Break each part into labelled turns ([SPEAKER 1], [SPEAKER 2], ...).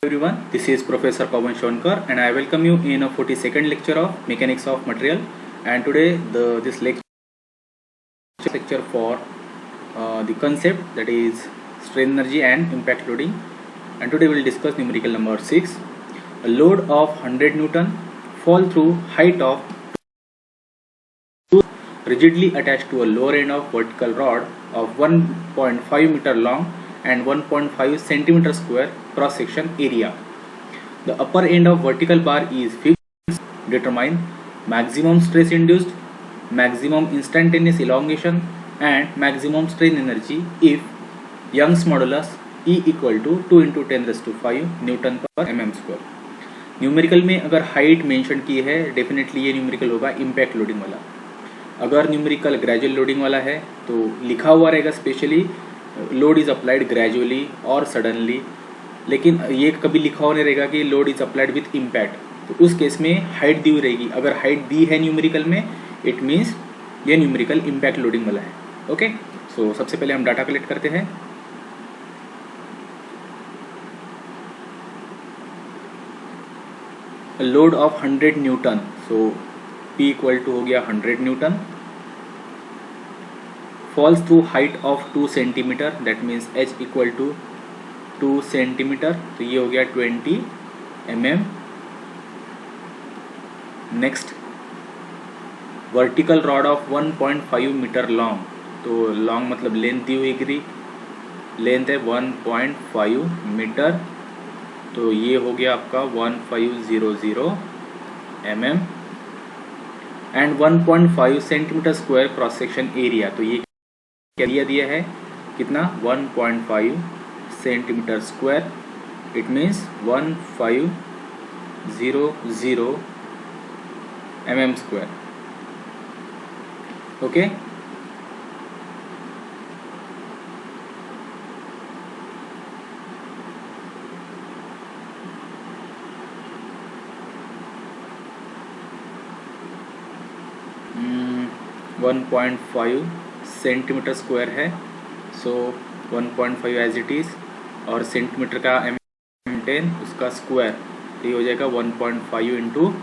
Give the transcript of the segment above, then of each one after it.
[SPEAKER 1] Everyone, this is Professor Pawan Shonkar and I welcome you in a 42nd lecture of Mechanics of Material. And today this lecture for the concept, that is strain energy and impact loading. And today we will discuss numerical number 6. A load of 100 Newton fall through height of rigidly attached to a lower end of vertical rod of 1.5 meter long and 1.5 centimeter square cross section area. The upper end of vertical bar is fixed. Determine maximum stress induced, maximum instantaneous elongation and maximum strain energy if Young's modulus E equal to 2 into 10 raised to 5 newton per mm square. Numerical में अगर height mention की है, definitely ये numerical होगा impact loading वाला. अगर numerical gradual loading वाला है तो लिखा हुआ रहेगा specially load is applied gradually और सडनली, लेकिन ये कभी लिखा हुआ नहीं रहेगा कि load is applied with impact. तो उस केस में हाइट दी हुई रहेगी. अगर हाइट दी है न्यूमेरिकल में, इट मीन्स ये न्यूमेरिकल इम्पैक्ट लोडिंग वाला है. ओके, सो सबसे पहले हम डाटा कलेक्ट करते हैं. Load of 100 newton, so P equal to हो गया 100 newton. Falls through height of 2 centimetre, that means H equal to 2 centimetre, तो ये हो गया 20 mm. Next, vertical rod of 1.5 metre long, तो लॉन्ग मतलब लेंथ दी हुई गिरी, लेंथ है 1.5 मीटर, तो ये हो गया आपका 1500 mm. And 1.5 centimetre square cross section area, तो ये एरिया दिया है कितना 1.5 centimetre square, it means 1500 mm square. Okay, one 1.5 centimetre square है, सो 1.5 एज इट इज़, और सेंटीमीटर का m10 उसका स्क्वायर, तो ये हो जाएगा 1.5 इंटू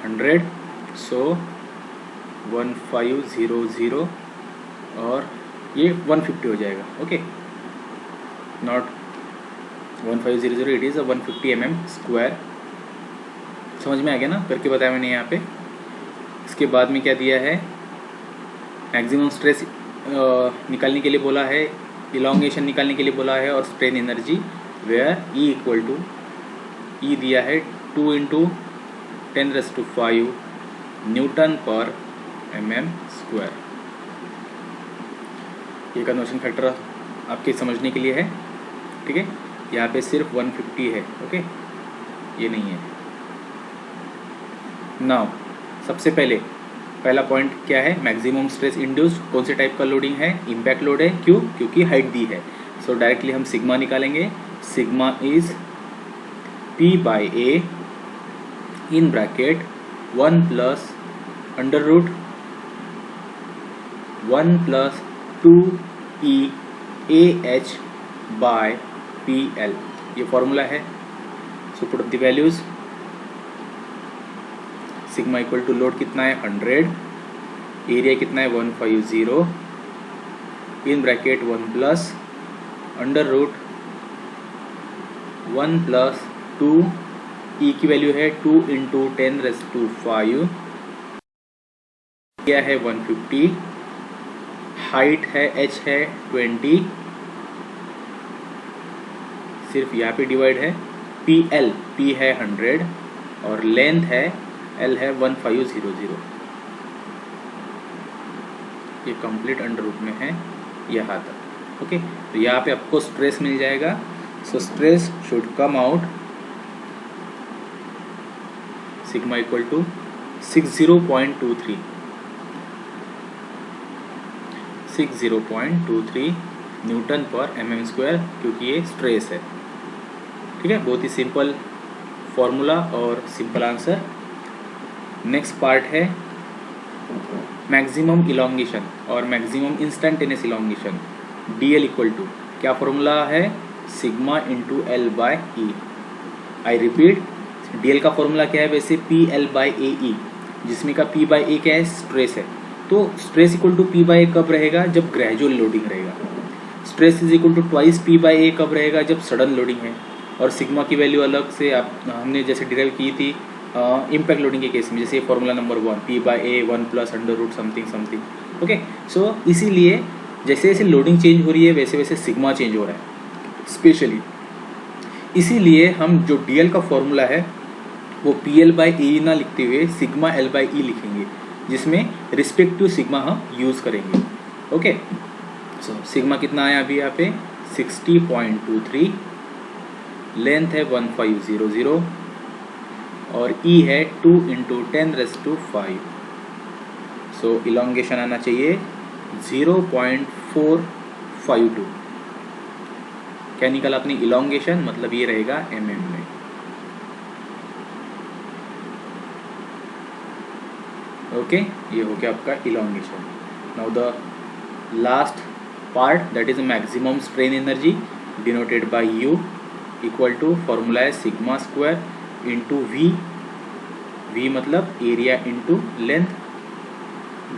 [SPEAKER 1] 100, सो 1500 और ये 150 हो जाएगा. Okay, not 1500, it is 150 mm square. समझ में आ गया ना, करके बताया मैंने यहाँ पे. इसके बाद में क्या दिया है, मैक्सिमम स्ट्रेस निकालने के लिए बोला है, इलॉन्गेशन निकालने के लिए बोला है, और strain energy where E equal to, E दिया है 2 into 10 raise to 5 newton per mm square. ये कन्वर्शन फैक्टर आपके समझने के लिए है, ठीक है. यहाँ पे सिर्फ 150 है, ओके, ये नहीं है. नाउ सबसे पहला पॉइंट क्या है, मैक्सिमम स्ट्रेस इंड्यूस्ड. कौन से टाइप का लोडिंग है, इम्पैक्ट लोड है. क्यों? क्योंकि हाइट दी है. सो डायरेक्टली हम सिग्मा निकालेंगे. Sigma is P by A in bracket 1 plus under root 1 plus 2E AH by PL, ये फॉर्मूला है. So put up the values. Sigma equal to load कितना है 100, एरिया कितना है 150 in bracket 1 plus under root 1 plus 2, e की value है 2 into 10 raise to 5, area है 150, height है H है 20, सिर्फ यहाँ पे डिवाइड है. PL, P है 100 और लेंथ है L है 1500. ये कंप्लीट अंडर रूट में है यहाँ तक. ओके, तो यहाँ पे आपको स्ट्रेस मिल जाएगा. So stress should come out sigma equal to 60.23 newton per mm square, क्योंकि ये स्ट्रेस है. ठीक है, बहुत ही सिंपल फॉर्मूला और सिंपल आंसर. नेक्स्ट पार्ट है मैक्सिमम इलॉन्गेशन और maximum instantaneous elongation. DL equal to क्या फॉर्मूला है, sigma into L by e. I repeat, DL का फॉर्मूला क्या है वैसे, P L by A E, जिसमें का पी बाई ए क्या है, स्ट्रेस है। तो stress equal to P by A कब रहेगा, जब ग्रेजुअल लोडिंग रहेगा। Stress is equal to twice P by A कब रहेगा, जब सडन लोडिंग है। और सिग्मा की वैल्यू अलग से आप हमने जैसे डिराइव की थी इम्पैक्ट लोडिंग के केस में, जैसे formula number 1 P by A 1 plus under root something something. Okay, so इसीलिए जैसे जैसे लोडिंग चेंज हो रही है वैसे वैसे सिग्मा चेंज हो रहा है स्पेशली। इसीलिए हम जो डीएल का फॉर्मूला है वो पी एल बाई ए ना लिखते हुए सिग्मा एल बाई ई लिखेंगे, जिसमें रिस्पेक्टिव सिग्मा हम यूज़ करेंगे। ओके, सो सिग्मा कितना आया अभी यहाँ पे 60.23, लेंथ है 1500 और ई है 2 × 10⁵। सो इलोंगेशन आना चाहिए 0.452। क्या निकला अपनी इलोंगेशन, मतलब ये रहेगा mm में। ओके, ये हो गया आपका elongation. Now the last part, that is maximum strain energy denoted by U equal to formula है sigma square into V, V मतलब एरिया इंटू लेंथ,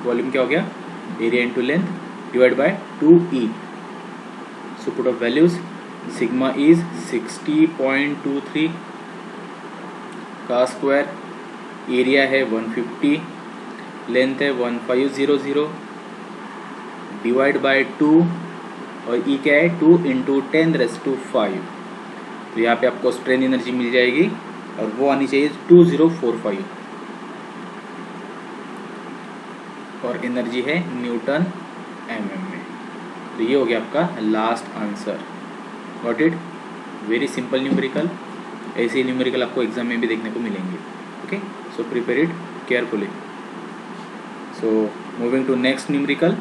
[SPEAKER 1] वॉल्यूम क्या हो गया, area into length, divide by 2E। So put off values, sigma is 60.23 का square, area है 150, length है 1500 divide by 2 और ई क्या है 2 × 10⁵। तो यहाँ पे आपको स्ट्रेन एनर्जी मिल जाएगी और वो आनी चाहिए 2045 और एनर्जी है न्यूटन mm में। तो ये हो गया आपका last answer. Got it, very simple numerical. ऐसे न्यूमेरिकल आपको एग्जाम में भी देखने को मिलेंगे। Okay, so prepare it carefully. So moving to next numerical,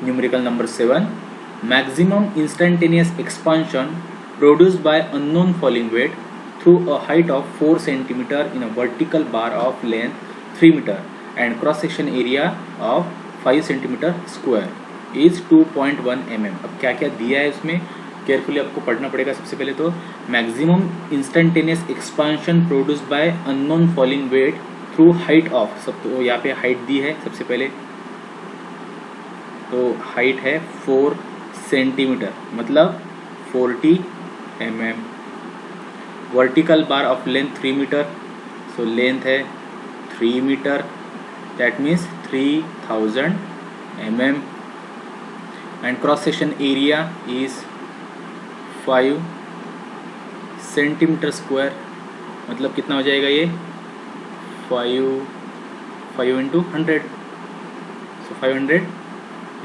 [SPEAKER 1] numerical number 7, maximum instantaneous expansion produced by unknown falling weight through a height of 4 cm in a vertical bar of length 3 meter and cross section area of 5 cm square is 2.1 mm। अब क्या क्या दिया है उसमें carefully आपको पढ़ना पड़ेगा। सबसे पहले तो maximum instantaneous expansion produced by unknown falling weight through height of, सब तो यहाँ पे हाइट दी है सबसे पहले, तो हाइट है 4 सेंटीमीटर मतलब 40 mm, vertical bar of length 3 metre, so length है 3 metre, that means 3000 mm and cross section area is 5 centimetre square, मतलब कितना हो जाएगा ये 5 × 100, so 500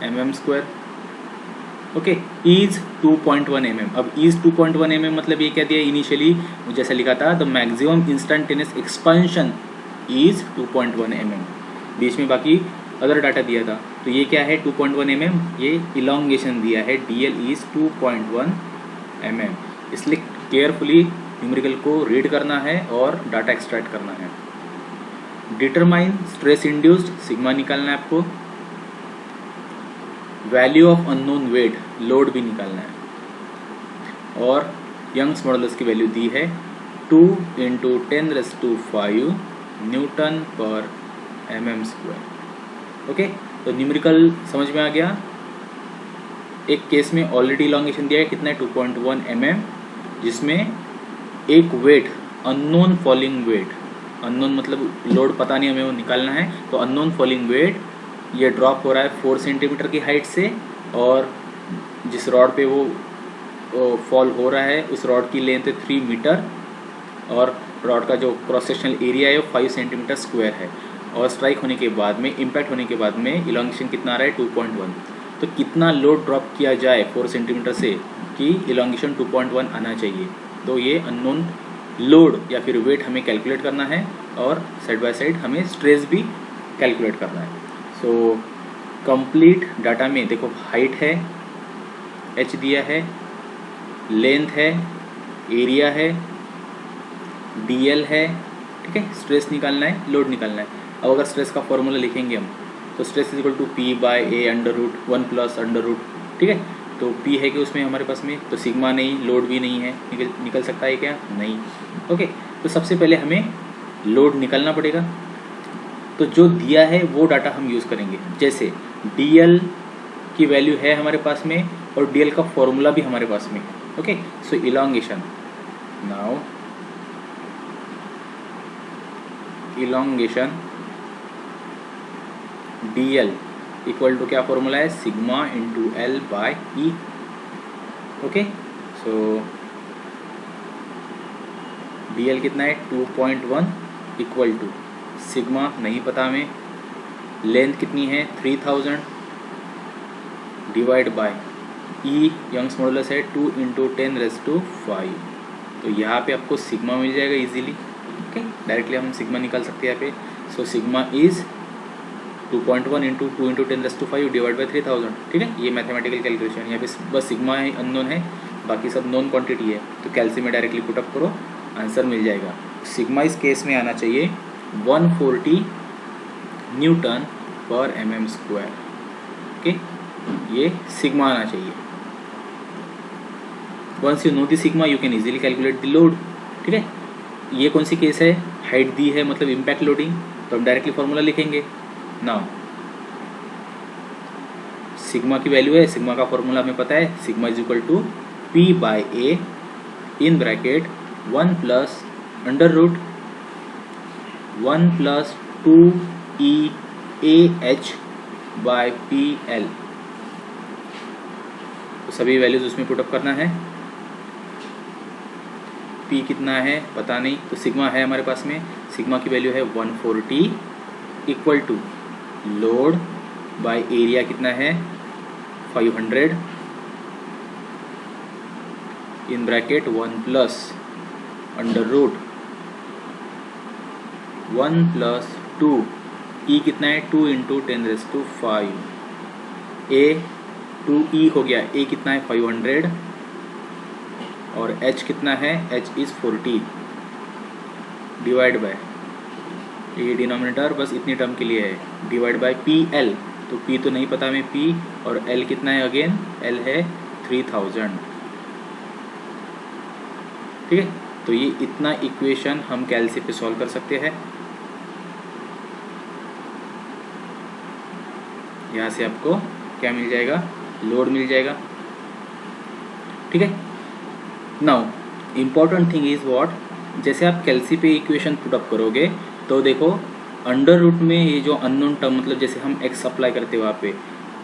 [SPEAKER 1] mm square. Okay, is 2.1 mm। अब इज 2.1 mm मतलब ये क्या दिया इनिशियली जैसा लिखा था, the maximum instantaneous expansion is 2.1 mm, बीच में बाकी अदर डाटा दिया था। तो ये क्या है 2.1 mm, ये इलोंगेशन दिया है, DL इज 2.1 mm। इसलिए केयरफुली न्यूमेरिकल को रीड करना है और डाटा एक्सट्रैक्ट करना है। डिटरमाइन स्ट्रेस इंड्यूस्ड, सिग्मा निकालना है आपको, value of unknown weight, load भी निकालना है, और यंग्स मॉडुलस की वैल्यू दी है 2 × 10⁵ newton per mm square. Okay, तो न्यूमेरिकल समझ में आ गया। एक केस में ऑलरेडी इलोंगेशन दिया है, कितना है 2.1 mm, जिसमें एक weight unknown falling weight, unknown मतलब लोड पता नहीं हमें वो निकालना है, तो अननोन फॉलिंग वेट ये ड्रॉप हो रहा है 4 सेंटीमीटर की हाइट से, और जिस रॉड पे वो फॉल हो रहा है उस रॉड की लेंथ है 3 मीटर और रॉड का जो क्रॉस सेक्शनल एरिया है वो 5 सेंटीमीटर स्क्वायर है, और स्ट्राइक होने के बाद में, इम्पैक्ट होने के बाद में इलोंगेशन कितना आ रहा है 2.1। तो कितना लोड ड्रॉप किया जाए 4 सेंटीमीटर से कि इलोंगेशन 2.1 आना चाहिए, तो ये अननोन लोड या फिर वेट हमें कैलकुलेट करना है, और साइड बाय साइड हमें स्ट्रेस भी कैलकुलेट करना है। सो कंप्लीट डाटा में देखो, हाइट है h दिया है, लेंथ है, एरिया है, dl है, ठीक है, स्ट्रेस निकालना है, लोड निकालना है। अब अगर स्ट्रेस का फॉर्मूला लिखेंगे हम, तो stress is equal to P/A √1 + √, ठीक है, तो P है कि उसमें हमारे पास में, तो सिग्मा नहीं, लोड भी नहीं है, निकल सकता है क्या? नहीं। ओके, तो सबसे पहले हमें लोड निकालना पड़ेगा। तो जो दिया है वो डाटा हम यूज़ करेंगे। जैसे DL की वैल्यू है हमारे पास में और DL का फॉर्मूला भी हमारे पास में। Okay, so elongation, now elongation DL equal to क्या फॉर्मूला है? Sigma into L by E। Okay, so DL कितना है? 2.1 इक्वल टू सिग्मा नहीं पता हमें, लेंथ कितनी है? 3000 divide by E Young's modulus है 2 इंटू 10⁵ तो यहाँ पे आपको सिग्मा मिल जाएगा इजीली। ओके, डायरेक्टली हम सिग्मा निकाल सकते हैं यहाँ पे। So sigma is 2.1 into 2 into 10⁵ divide by 3000। ठीक है, ये मैथमेटिकल कैलकुलेशन। यहाँ पे बस सिग्मा ही अननोन है, बाकी सब नॉन क्वांटिटी है। तो कैल्सी में डायरेक्टली पुटअप करो, आंसर मिल जाएगा। सिग्मा इस केस में आना चाहिए 140 न्यूटन पर mm²। ओके, ये सिग्मा आना चाहिए। Once you know the sigma you can easily calculate the load. ठीक है, ये कौन सी केस है? हाइट दी है मतलब इम्पैक्ट लोडिंग, तो हम डायरेक्टली फॉर्मूला लिखेंगे। नाउ सिग्मा की वैल्यू है, सिग्मा का फॉर्मूला हमें पता है, sigma is equal to P by A in bracket 1 plus under root 1 plus 2EAH by PL। तो सभी वैल्यूज उसमें पुटअप करना है। P कितना है पता नहीं, तो सिग्मा है हमारे पास में, सिग्मा की वैल्यू है 140 equal to load by area कितना है? 500 in bracket 1 plus under root 1 plus 2 E कितना है? 2 इंटू 10⁵ A 2E हो गया, A कितना है? 500 और H कितना है? H इज़ 40 डिवाइड बाय, ये डिनोमिनेटर बस इतनी टर्म के लिए है, डिवाइड बाय PL। तो P तो नहीं पता हमें, P और L कितना है? अगेन L है 3000। ठीक है, तो ये इतना इक्वेशन हम कैल्सी पे सॉल्व कर सकते हैं। यहाँ से आपको क्या मिल जाएगा? लोड मिल जाएगा। ठीक है, now important thing is what, जैसे आप कैल्सी पे इक्वेशन पुटअप करोगे तो देखो अंडर रूट में ये जो अननोन टर्म, मतलब जैसे हम x अप्लाई करते हैं वहाँ पे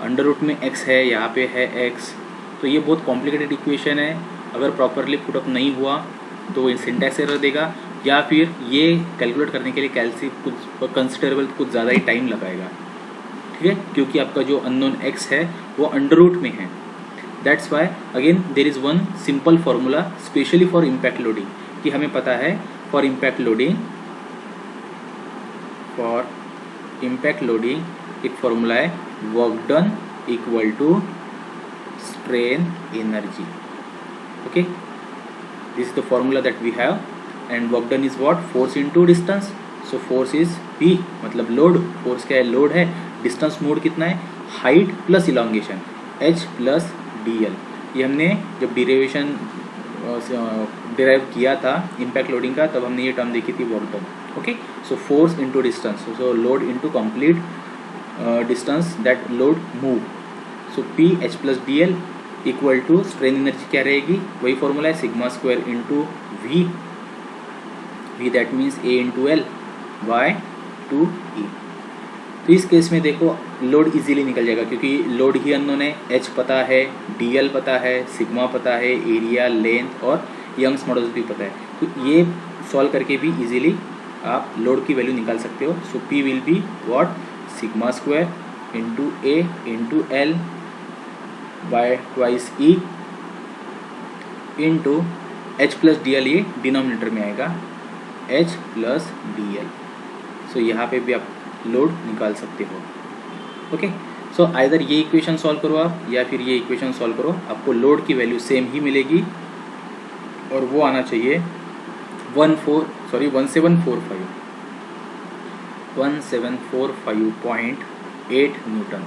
[SPEAKER 1] अंडर रूट में x है, यहाँ पे है x, तो ये बहुत कॉम्प्लिकेटेड इक्वेशन है। अगर प्रॉपरली पुटअप नहीं हुआ तो सिंटैक्स एरर देगा, या फिर ये कैलकुलेट करने के लिए कैल्सी कुछ कंसिडरेबल कुछ ज़्यादा ही टाइम लगाएगा। ठीक है, क्योंकि आपका जो अननोन x है वो अंडर रूट में है। That's why again there is one simple formula specially for impact loading, कि हमें पता है फॉर इम्पैक्ट लोडिंग एक फार्मूला है work done equal to strain energy. Okay, this is the formula that we have, and work done is what? Force into distance. So force is P, मतलब load, force क्या है? Load है। Distance moved कितना है? Height plus elongation H plus DL। ये हमने जब derive किया था इम्पैक्ट लोडिंग का, तब हमने ये टर्म देखी थी work done. Okay, so force into distance, so load into complete distance that load move. So P H plus DL equal to strain energy क्या रहेगी? वही फॉर्मूला है, sigma square into V that means A into L by 2E। तो इस case में देखो load easily निकल जाएगा, क्योंकि लोड ही अननोन है, H पता है, DL पता है, सिग्मा पता है, एरिया, लेंथ और यंग्स मॉडल्स भी पता है। तो ये सॉल्व करके भी इजीली आप लोड की वैल्यू निकाल सकते हो। सो P will be what? Sigma square into A into L bye twice E into H plus DL, ये डिनोमिनेटर में आएगा H प्लस DL। सो यहाँ पे भी आप लोड निकाल सकते हो। ओके, सो आइदर ये इक्वेशन सॉल्व करो आप या फिर ये इक्वेशन सॉल्व करो, आपको लोड की वैल्यू सेम ही मिलेगी और वो आना चाहिए 1745.8 न्यूटन।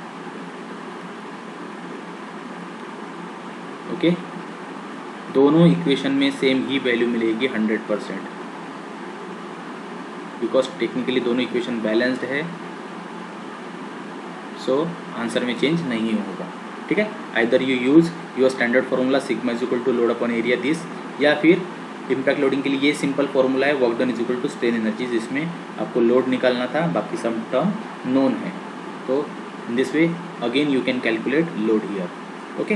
[SPEAKER 1] ओके, दोनों इक्वेशन में सेम ही वैल्यू मिलेगी 100%, बिकॉज टेक्निकली दोनों इक्वेशन बैलेंस्ड है, सो आंसर में चेंज नहीं होगा। ठीक है, either you use your standard formula sigma is equal to load upon area this, या फिर इम्पैक्ट लोडिंग के लिए ये सिंपल फार्मूला है work done is equal to strain energy, जिसमें आपको लोड निकालना था, बाकी सब टर्म नोन है। तो in this way again you can calculate load here. Okay,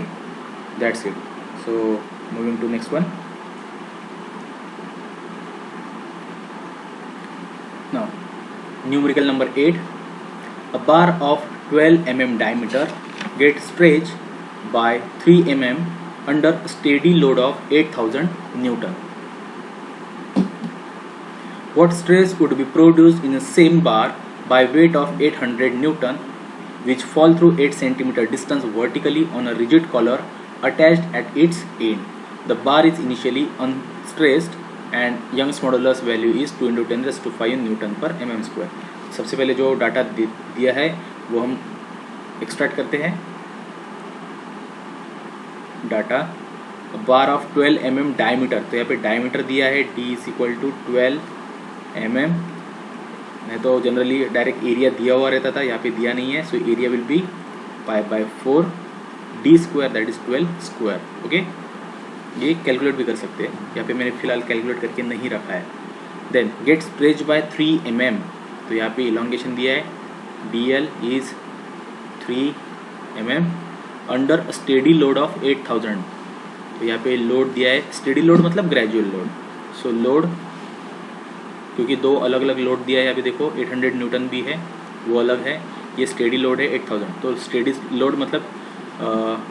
[SPEAKER 1] that's it. So moving to next one. Now numerical number 8, a bar of 12 mm diameter gets stretched by 3 mm under steady load of 8000 Newton. What stress would be produced in the same bar by weight of 800 Newton which fall through 8 cm distance vertically on a rigid collar attached at its end? The bar is initially unstressed and Young's modulus value is 2 × 10⁵ Newton per mm square. सबसे पहले जो data दिया है वो हम extract करते हैं। Data bar of 12 mm diameter, तो यहाँ पे डायमीटर दिया है d is equal to 12 mm। नहीं तो जनरली डायरेक्ट एरिया दिया हुआ रहता था, यहाँ पे दिया नहीं है, so area will be π/4 d square, that is 12 square. Okay, ये कैलकुलेट भी कर सकते हैं, यहाँ पे मैंने फिलहाल कैलकुलेट करके नहीं रखा है। Then get stretch by 3 mm, तो यहाँ पे इलोंगेशन दिया है, dl is 3 mm under steady load of 8000, तो यहाँ पे लोड दिया है, स्टेडी लोड मतलब ग्रेजुअल लोड। सो लोड, क्योंकि दो अलग अलग लोड दिया है, यहाँ पे देखो 800 न्यूटन भी है, वो अलग है, ये स्टेडी लोड है 8000, तो स्टेडी लोड मतलब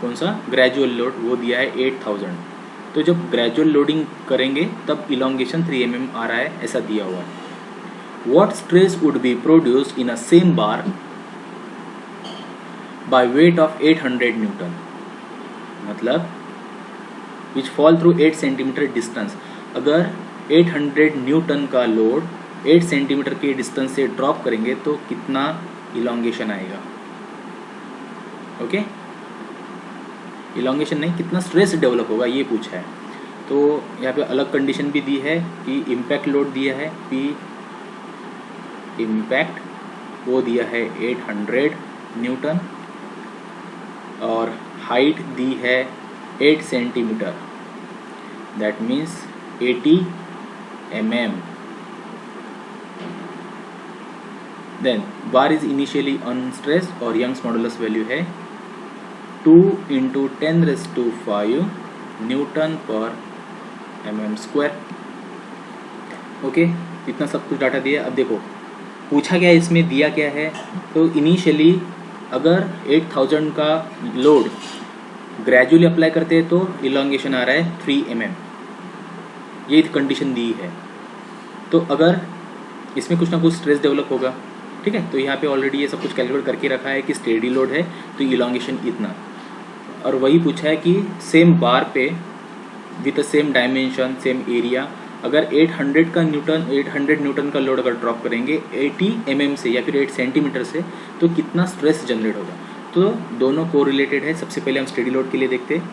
[SPEAKER 1] कौन सा, ग्रेजुअल लोड, वो दिया है 8000। तो जब ग्रेजुअल लोडिंग करेंगे तब इलोंगेशन 3 mm आ रहा है, ऐसा दिया हुआ है। What stress would be produced in a same bar by weight of 800 Newton, मतलब which fall through 8 cm distance, अगर 800 न्यूटन का लोड 8 सेंटीमीटर के डिस्टेंस से ड्रॉप करेंगे तो कितना इलोंगेशन आएगा। ओके, इलोंगेशन नहीं, कितना स्ट्रेस डेवलप होगा ये पूछा है। तो यहाँ पे अलग कंडीशन भी दी है कि इम्पैक्ट लोड दिया है P इम्पैक्ट, वो दिया है 800 न्यूटन, और हाइट दी है 8 centimetre, that means 80 mm। Then bar is initially unstressed और यंग्स मॉडुलस वैल्यू है 2 × 10⁵ newton per mm square. Okay, इतना सब कुछ डाटा दिया। अब देखो पूछा क्या है, इसमें दिया क्या है, तो इनिशियली अगर 8000 का लोड ग्रेजुअली अप्लाई करते हैं तो इलोंगेशन आ रहा है 3 mm, ये कंडीशन दी है। तो अगर इसमें कुछ ना कुछ स्ट्रेस डेवलप होगा, ठीक है, तो यहाँ पे ऑलरेडी ये सब कुछ कैलकुलेट करके रखा है कि स्टेडी लोड है तो इलोंगेशन इतना, और वही पूछा है कि सेम बार पे with same dimension same area, अगर 800 न्यूटन का लोड अगर ड्रॉप करेंगे 80 mm से या फिर 8 सेंटीमीटर से, तो कितना स्ट्रेस जनरेट होगा। तो दोनों को रिलेटेड है। सबसे पहले हम स्टेडी लोड के लिए देखते हैं,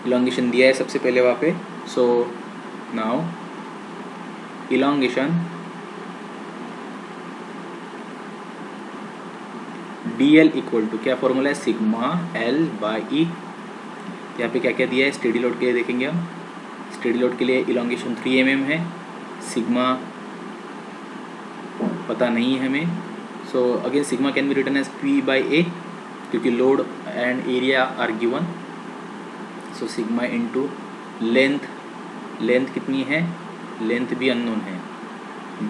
[SPEAKER 1] इलोंगेशन दिया है सबसे पहले वहाँ पे। So now elongation dl equal to क्या फॉर्मूला है, सिग्मा L/E। यहाँ पे क्या क्या दिया है स्टेडी लोड के लिए देखेंगे हम। स्टेडी लोड के लिए इलोंगेशन 3 mm है, सिग्मा पता नहीं है हमें। So again sigma can be written as P/A, क्योंकि load and area are given. So sigma into length, length कितनी है, लेंथ भी अननोन है,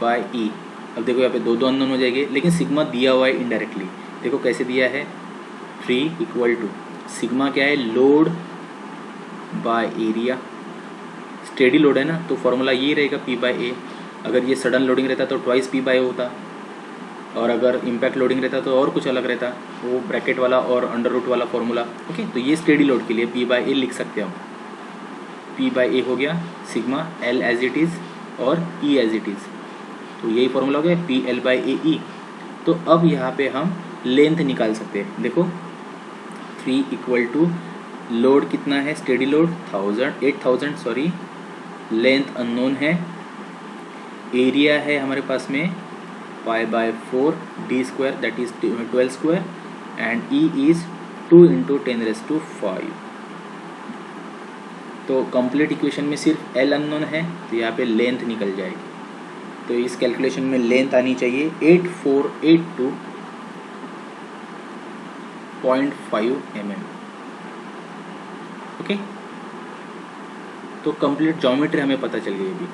[SPEAKER 1] बाय E। अब देखो यहाँ पे दो अननोन हो जाएंगे, लेकिन सिग्मा दिया हुआ है इनडायरेक्टली। देखो कैसे दिया है, 3 इक्वल टू सिग्मा क्या है, load by area. Steady load है ना, तो फॉर्मूला ये रहेगा P/A। अगर ये सडन लोडिंग रहता तो ट्वाइस P/A होता, और अगर इम्पैक्ट लोडिंग रहता तो और कुछ अलग रहता, वो ब्रैकेट वाला और अंडर रूट वाला फॉर्मूला। ओके, तो ये स्टेडी लोड के लिए P/A लिख सकते हैं हम। P/A हो गया sigma L as it is और E एज इट इज़, तो यही फॉर्मूला हो गया PL/AE। तो अब यहाँ पे हम लेंथ निकाल सकते हैं। देखो 3 इक्वल टू लोड कितना है, steady load 8000 sorry, length unknown है, एरिया है हमारे पास में π/4 d square that is 12 square and E is 2 × 10⁵ तो कंप्लीट इक्वेशन में सिर्फ L अननोन है, तो यहाँ पे लेंथ निकल जाएगी। तो इस कैलकुलेशन में लेंथ आनी चाहिए 8482.5 mm। ओके, तो कंप्लीट ज्योमेट्री हमें पता चल गई अभी।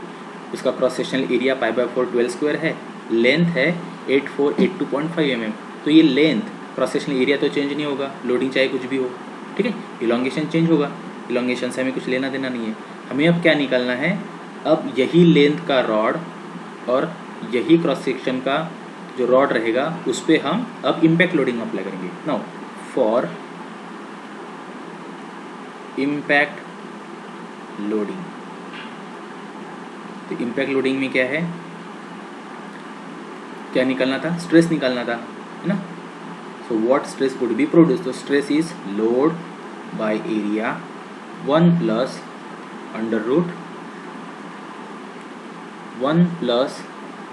[SPEAKER 1] उसका क्रॉस सेक्शनल एरिया π/4 12 स्क्वायर है, लेंथ है 8482.5 mm। तो ये लेंथ, क्रॉस सेक्शनल एरिया तो चेंज नहीं होगा, लोडिंग चाहे कुछ भी हो, ठीक है। इलोंगेशन चेंज होगा, इलोंगेशन से हमें कुछ लेना देना नहीं है। हमें अब क्या निकालना है, अब यही लेंथ का रॉड और यही क्रॉस सेक्शन का जो रॉड रहेगा उस पर हम अब इम्पैक्ट लोडिंग अप्लाई करेंगे। नाउ फॉर इम्पैक्ट लोडिंग, तो इम्पैक्ट लोडिंग में क्या है, क्या निकालना था, स्ट्रेस निकालना था, है ना। So what stress would be produce, तो stress is load by area 1 + √1 +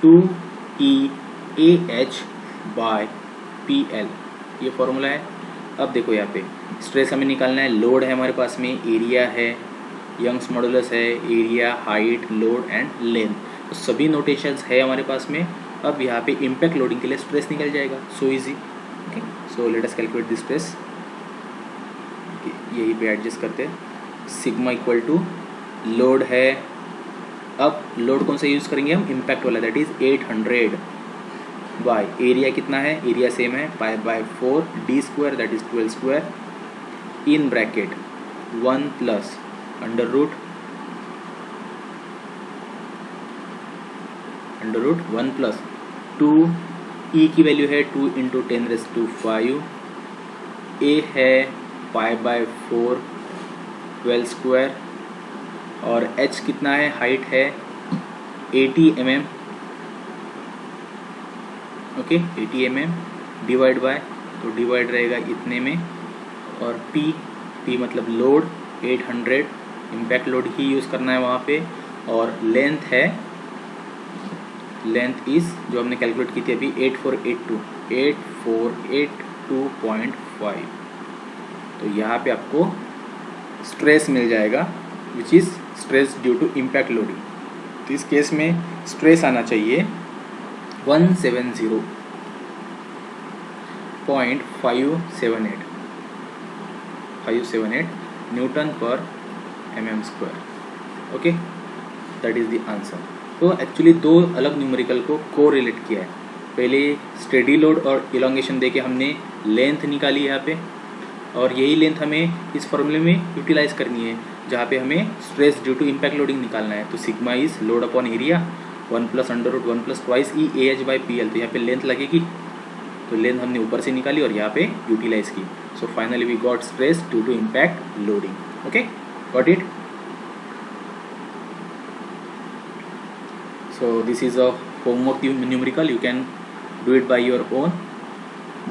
[SPEAKER 1] 2EAH/PL, ये फॉर्मूला है। अब देखो यहाँ पे स्ट्रेस हमें निकालना है, लोड है हमारे पास में, एरिया है, यंग्स मॉडुलस है, area, height, load and length, तो सभी नोटेशंस है हमारे पास में। अब यहाँ पे इम्पैक्ट लोडिंग के लिए स्ट्रेस निकल जाएगा, so easy. Okay, so let us calculate this stress, यही पे एडजस्ट करते हैं। सिग्मा इक्वल टू लोड है, अब लोड कौन सा यूज़ करेंगे हम, इम्पैक्ट वाला, दैट इज 800 बाय एरिया कितना है, एरिया सेम है π/4 d square that is 12 square in bracket 1 + √1 + 2, E की वैल्यू है 2 × 10⁵, A है π/4 12 स्क्वायर और H कितना है, हाइट है 80 mm, okay 80 mm divide by, तो डिवाइड रहेगा इतने में, और P मतलब लोड 800, इम्पैक्ट लोड ही यूज़ करना है वहाँ पे, और लेंथ है, लेंथ इज जो हमने कैलकुलेट की थी अभी 8482.5, तो यहाँ पे आपको स्ट्रेस मिल जाएगा which is stress due to impact loading. तो इस केस में स्ट्रेस आना चाहिए 170.578 न्यूटन पर mm²। Okay, that is the answer. तो एक्चुअली दो अलग न्यूमेरिकल को को रिलेट किया है, पहले स्टेडी लोड और इलोंगेशन देके हमने लेंथ निकाली यहाँ पे, और यही लेंथ हमें इस फॉर्मूले में यूटिलाइज करनी है जहाँ पे हमें stress due to impact loading निकालना है। तो sigma is load upon area 1 + √1 + 2 EAH/PL, तो यहाँ पे लेंथ लगेगी, तो लेंथ हमने ऊपर से निकाली और यहाँ पे यूटिलाइज की। So finally we got stress due to impact loading. Okay, got it. So this is a homework numerical, you can do it by your own,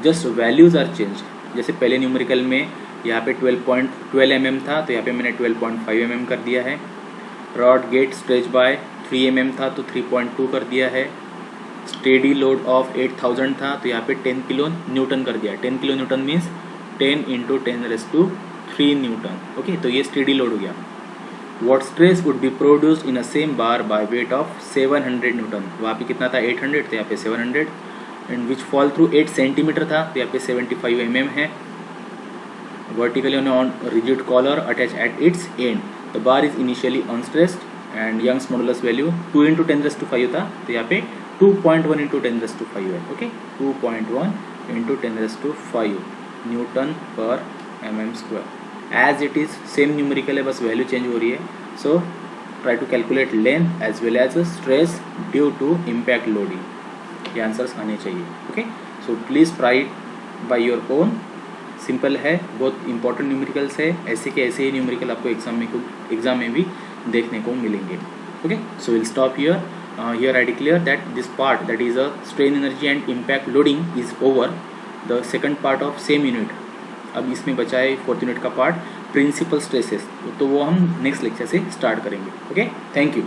[SPEAKER 1] just values are changed। जैसे पहले न्यूमेरिकल में यहाँ पे 12 mm था, तो यहाँ पे मैंने 12.5 mm कर दिया है। Rod get stretch by 3 mm था, तो 3.2 कर दिया है। स्टेडी लोड ऑफ 8000 था, तो यहाँ पे 10 किलो न्यूटन कर दिया। 10 kilo Newton means 10 × 10⁻³ Newton. Okay, तो ये स्टेडी लोड हो गया। What stress would be produced in a same bar by weight of 700 newton, वहाँ पे कितना था 800, तो यहाँ पे 700, and which fall through 8 centimetre था, तो यहाँ पे 75 mm है। Vertically on rigid collar attach at its end, the bar is initially unstressed and Young's modulus value 2 × 10⁵ था, तो यहाँ पे 2.1 × 10⁵ है। ओके, 2.1 × 10⁵ न्यूटन पर mm²। As it is same numerical है, बस वैल्यू चेंज हो रही है। So try to calculate length as well as stress due to impact loading, ये आंसर्स आने चाहिए। Okay, so please try by your own, simple है, बहुत इंपॉर्टेंट न्यूमेरिकल्स है, ऐसे के ऐसे ही न्यूमेरिकल आपको एग्जाम में भी देखने को मिलेंगे। Okay, so will stop here. Here I declare that this part that is a strain energy and impact loading is over. The second part of same unit, अब इसमें बचा है 4th यूनिट का पार्ट, प्रिंसिपल स्ट्रेसेस, तो वो हम next lecture से start करेंगे। Okay, thank you.